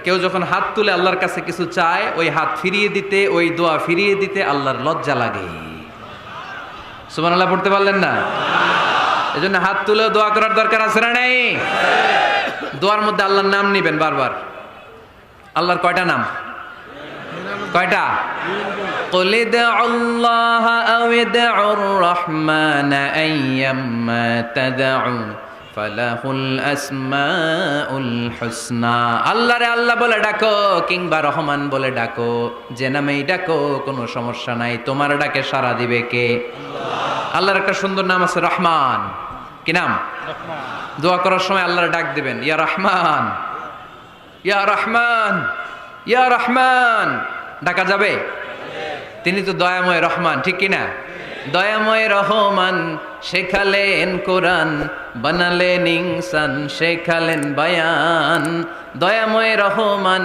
কেউ যখন হাত তুলে আল্লাহর কাছে কিছু চায়, ওই হাত ফিরিয়ে দিতে, ওই দোয়া ফিরিয়ে দিতে আল্লাহর লজ্জা লাগে। সুবহানাল্লাহ পড়তে পারলেন না? এজন্য হাত তুলে দোয়া করার দরকার আছে না নেই? দোয়ার মধ্যে আল্লাহর নাম নিবেন বারবার। আল্লাহর কয়টা নাম? কয়টা? قل ادعوا الله أو ادعوا الرحمن أيما تدعوا فله الأسماء الحسنى। আল্লাহ রে আল্লাহ বলে ডাকো কিংবা রহমান বলে ডাকো, যে নামেই ডাকো কোনো সমস্যা নাই, তোমার ডাকে সাড়া দিবে কে? আল্লাহ। আল্লাহর একটা সুন্দর নাম আছে রহমান। কি নাম? রহমান। দোয়া করার সময় আল্লাহর ডাক দিবেন, ইয়া রহমান, ইয়া রহমান, ইয়া রহমান। ডাকা যাবে? তিনি তো দয়াময় রহমান, ঠিক কিনা? দয়াময় রহমান শেখালেন কোরআন, বানালেন ইনসান, শেখালেন বায়ান। দয়াময় রহমান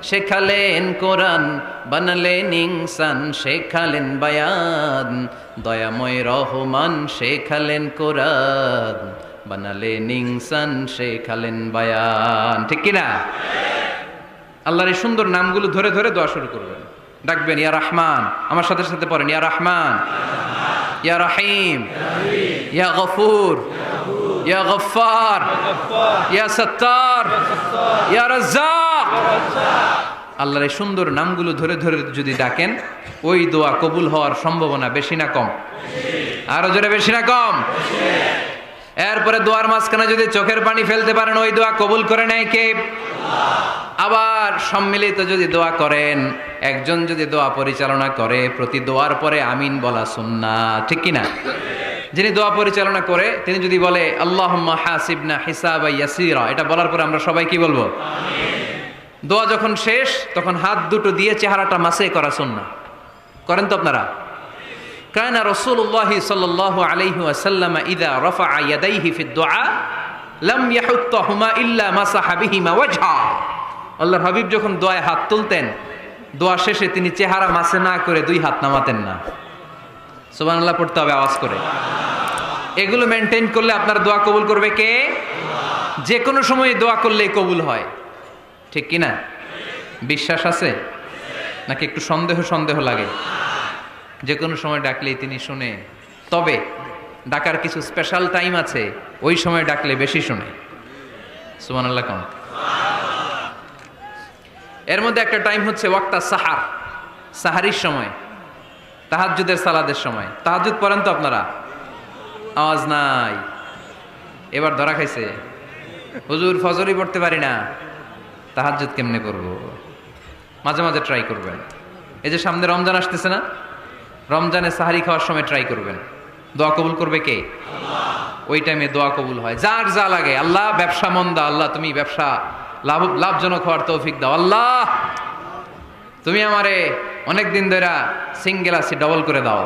শেখালেন কোরআন, বানালেন ইনসান, শেখালেন বায়ান। দয়াময় রহমান শেখালেন কোরআন, বানালেন ইনসান, শেখালেন বায়ান, ঠিক কিনা? আল্লাহর এই সুন্দর নামগুলো ধরে ধরে দোয়া শুরু করবেন, ডাকবেন ইয়া রহমান। আমার সাথে সাথে পড়েন ইয়া রহমান, ইয়া রহিম, ইয়া গফুর, ইয়া গফফার, ইয়া সত্তার, ইয়া রাজ্জাক। আল্লাহর এই সুন্দর নামগুলো ধরে ধরে যদি ডাকেন, ওই দোয়া কবুল হওয়ার সম্ভাবনা বেশি না কম? আরো জোরে, বেশি না কম? এরপরে দোয়ার মাঝখানে যদি চোখের পানি ফেলতে পারেন, ওই দোয়া কবুল করে নেয় কে? আবার সম্মিলিত যদি দোয়া করেন, একজন যদি দোয়া পরিচালনা করে, প্রতি দোয়ার পরে আমিন বলা সুন্নাহ, ঠিক কিনা? যিনি দোয়া পরিচালনা করে তিনি যদি বলে আল্লাহুম্মা হাসিবনা হিসাবান ইয়াসীরা, এটা বলার পরে আমরা সবাই কি বলবো? আমিন। দোয়া যখন শেষ তখন হাত দুটো দিয়ে চেহারাটা মাসে করা সুন্নাহ। করেন তো আপনারা? কানা রাসূলুল্লাহ সাল্লাল্লাহু আলাইহি ওয়াসাল্লাম ইযা রাফা'a ইয়াদাইহি ফিদ দুআ লাম ইয়াহুত্তাহুমা ইল্লা মাসাহা বিহিমা ওয়াজহা। আল্লাহর হাবিব যখন দোয়ায় হাত তুলতেন, দোয়া শেষে তিনি চেহারা মাসে না করে দুই হাত নামাতেন না। সুবহানাল্লাহ পড়তে হবে আওয়াজ করে। এগুলো মেনটেন করলে আপনার দোয়া কবুল করবে কে? যে কোনো সময় দোয়া করলেই কবুল হয়, ঠিক কিনা? বিশ্বাস আছে নাকি একটু সন্দেহ সন্দেহ লাগে? যে কোনো সময় ডাকলেই তিনি শুনে, তবে ডাকার কিছু স্পেশাল টাইম আছে, ওই সময় ডাকলে বেশি শুনে। সুবহানাল্লাহ কোন? এর মধ্যে একটা টাইম হচ্ছে ওয়াক্তা সাহার, সাহারির সময়, তাহাজ্জুদের সালাদের সময়। তাহাজ্জুদ পড়েন তো আপনারা? আওয়াজ নাই, এবার ধরা খাইছে। হুজুর ফজরই পড়তে পারি না, তাহাজ্জুদ কেমনে করব? মাঝে মাঝে ট্রাই করবেন। এই যে সামনে রমজান আসতেছে না, রমজানে সাহারি খাওয়ার সময় ট্রাই করবেন। দোয়া কবুল করবে কে? আল্লাহ। ওই টাইমে দোয়া কবুল হয়। যার যা লাগে, আল্লাহ ব্যবসা মন্দা, আল্লাহ তুমি ব্যবসা লাভজনক হওয়ার তৌফিক দাও, আল্লাহ তুমি আমারে অনেক দিন ধরে সিঙ্গেল আছি, ডবল করে দাও,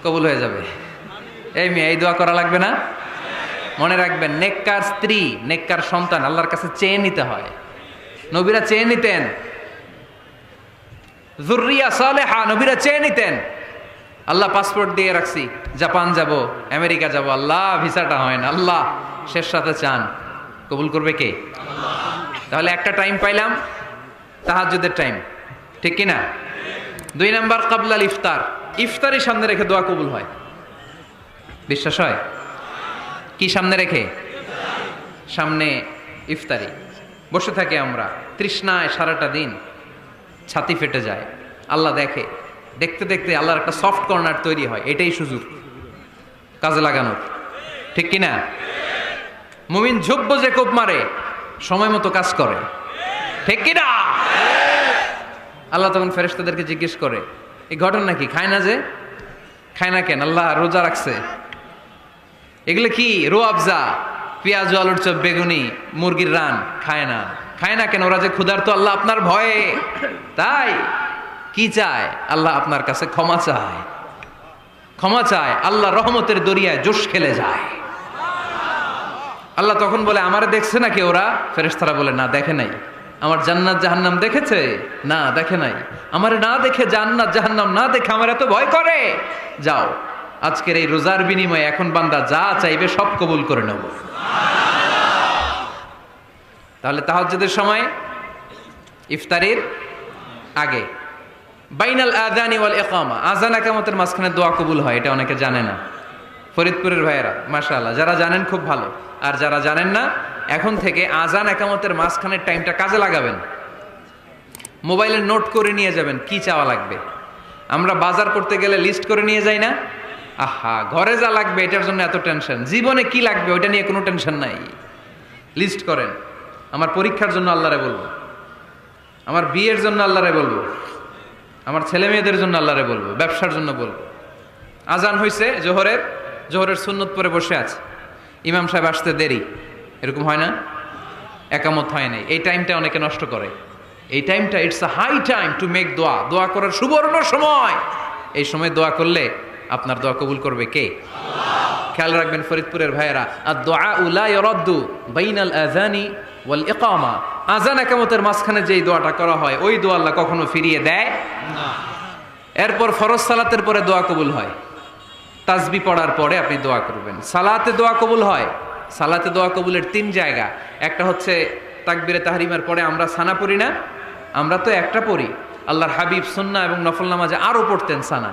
কবুল হয়ে যাবে। এই মেয়ে, এই দোয়া করা লাগবে না? মনে রাখবেন, নেককার স্ত্রী, নেককার সন্তান আল্লাহর কাছে চেয়ে নিতে হয়। নবীরা চেয়ে নিতেন, যুররিয়া সালেহা নবীরা চেয়ে নিতেন। আল্লাহ পাসপোর্ট দিয়ে রাখছি, জাপান যাব, আমেরিকা যাব, আল্লাহ ভিসাটা হয় না, আল্লাহ শেষ সাথে চান, কবুল করবে কে? আল্লাহ। তাহলে একটা টাইম পাইলাম, তাহাজ্জুদের টাইম, ঠিক কিনা? 2 নাম্বার কাবলাল ইফতার, ইফতারি সামনে রেখে দোয়া কবুল হয়। বিশ্বাস হয়? কি সামনে রেখে? সামনে ইফতারি। বসে থাকে আমরা তৃষ্ণায় সারাটা দিন, ছাতি ফেটে যায়, আল্লাহ দেখে, দেখতে দেখতে আল্লাহর একটা সফট কর্নার তৈরি হয়। এটাই সুযোগ কাজে লাগানোর, ঠিক কিনা? মুমিন ঝুব্ব যে কোপ মারে, সময় মতো কাজ করে, ঠিক কিনা? আল্লাহ তখন ফেরেশতাদেরকে জিজ্ঞেস করে, এই ঘটনা কি? খায় না যে? খায় না কেন? আল্লাহ রোজা রাখছে। এগুলো কি? রো আফজা, পেঁয়াজ, আলুর চপ, বেগুনি, মুরগির রান খায় না। খায় না কেন? ওরা যে ক্ষুধার্ত, আল্লাহ আপনার ভয়ে। তাই কি চায়? আল্লাহ আপনার কাছে ক্ষমা চায়, ক্ষমা চায়। আল্লাহ রহমতের দরিয়ায় জোশ খেলে যায়। আল্লাহ তখন বলে, আমারে দেখছে নাকি ওরা? ফেরেশতারা বলে, না দেখে নাই। আমার জান্নাত জাহান্নাম দেখেছে? না দেখে নাই। আমারে না দেখে, জান্নাত জাহান্নাম না দেখে আমার এত ভয় করে? যাও, আজকের এই রোজার বিনিময়ে এখন বান্দা যা চাইবে সব কবুল করে নেব। তাহলে তাহাজ্জুদের সময় ইফতারির আগে। বাইনাল আযানি ওয়াল ইকামা, আযান ইকামতের মাঝখানে দোয়া কবুল হয়, এটা অনেকে জানে না। ফরিদপুরের ভাইয়েরা মাশাআল্লাহ, যারা জানেন খুব ভালো, আর যারা জানেন না এখন থেকে আযান ইকামতের মাঝখানের টাইমটা কাজে লাগাবেন। মোবাইলে নোট করে নিয়ে যাবেন কি চাওয়া লাগবে। আমরা বাজার করতে গেলে লিস্ট করে নিয়ে যাই না? আহা, ঘরে যা লাগবে এটার জন্য এত টেনশন, জীবনে কি লাগবে ওইটা নিয়ে কোনো টেনশন নাই। লিস্ট করেন। আমার পরীক্ষার জন্য আল্লাহরে বলবো, আমার বিয়ের জন্য আল্লাহরে বলবো, আমার ছেলে মেয়েদের জন্য আল্লাহরে বলবো, ব্যবসার জন্য বলবো। আজান হয়েছে জোহরের সুন্নত পরে বসে আছে, ইমাম সাহেব আসতে দেরি, এরকম হয় না? একামত হয় নাই, এই টাইমটা অনেকে নষ্ট করে। এই টাইমটা it's a high time to make দোয়া, দোয়া করার সুবর্ণ সময়। এই সময় দোয়া করলে আপনার দোয়া কবুল করবে কে? খেয়াল রাখবেন ফরিদপুরের ভাইয়েরা, আর দোয়া লা ইরাদ্দু বাইনাল আযানি ওয়াল ইকামা, আযান ইকামতের মাঝখানে যেই দোয়াটা করা হয় ওই দোয়া আল্লাহ কখনো ফিরিয়ে দেয় না। এরপর ফরজ সালাতের পরে দোয়া কবুল হয়, তাসবিহ পড়ার পরে আপনি দোয়া করবেন। সালাতে দোয়া কবুল হয়, সালাতে দোয়া কবুলের 3 জায়গা। একটা হচ্ছে তাকবীরে তাহরিমার পরে আমরা সানা পড়ি না, আমরা তো একটা পড়ি, আল্লাহর হাবিব সুন্নাহ এবং নফল নামাজে আরো পড়তেন সানা,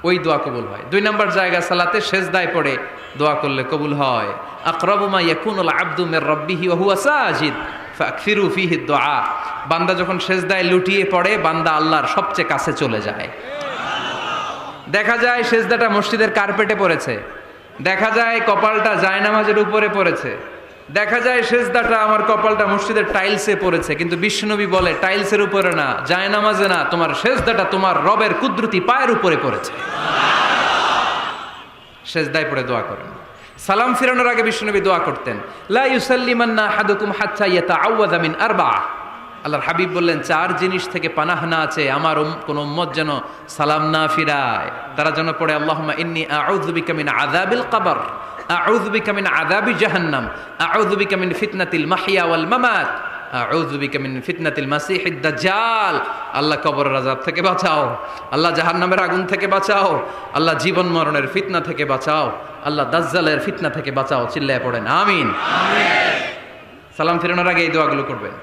ওই দোয়া কবুল হয়। 2 নম্বর জায়গা সালাতে সেজদায় পড়ে দোয়া করলে কবুল হয়। আকরাবু মা ইয়াকুনুল আবদু মির রাব্বিহি ওয়া হুয়া সাজিদ ফাকফিরু ফিহি দুআ, বান্দা যখন সেজদায় লুটিয়ে পড়ে বান্দা আল্লাহর সবচেয়ে কাছে চলে যায়। দেখা যায় সেজদাটা মসজিদের কার্পেটে পড়েছে, দেখা যায় কপালটা জায়নামাজের উপরে পড়েছে, দেখা যায় সেজদাটা আমার কপালটা মসজিদের টাইলসে পড়েছে, কিন্তু বিশ্বনবী বলে টাইলসের উপরে না, জায়নামাজে না, তোমার সেজদাটা তোমার রবের কুদরতি পায়ের উপরে পড়েছে। সেজদায় পড়ে দোয়া করেন। সালাম ফিরানোর আগে বিশ্বনবী দোয়া করতেন, লা ইউসাল্লিমান্না আহাদুকুম হাত্তা ইয়াতাআওয়াযা মিন আরবাআ। আল্লাহর হাবিব বললেন 4 জিনিস থেকে পানাহ না আছে আমার কোন উম্মত যেন সালাম না ফিরায়। তারা যেন পড়ে আল্লাহুম্মা ইন্নী আউযু বিকা মিন আযাবিল কবর, আউযু বিকা মিন আযাবি জাহান্নাম, আউযু বিকা মিন ফিতনাতিল মাহইয়া ওয়াল মামাত, আউযু বিকা মিন ফিতনাতিল মাসিহিদ দাজ্জাল। আল্লাহ কবরের আযাব থেকে বাঁচাও, আল্লাহ জাহান্নামের আগুন থেকে বাঁচাও, আল্লাহ জীবন মরণের ফিতনা থেকে বাঁচাও, আল্লাহ দাজ্জালের ফিতনা থেকে বাঁচাও। চিল্লায়ে পড়েন আমিন। আমিন। সালাম ফিরানোর আগে এই দোয়াগুলো করবেন।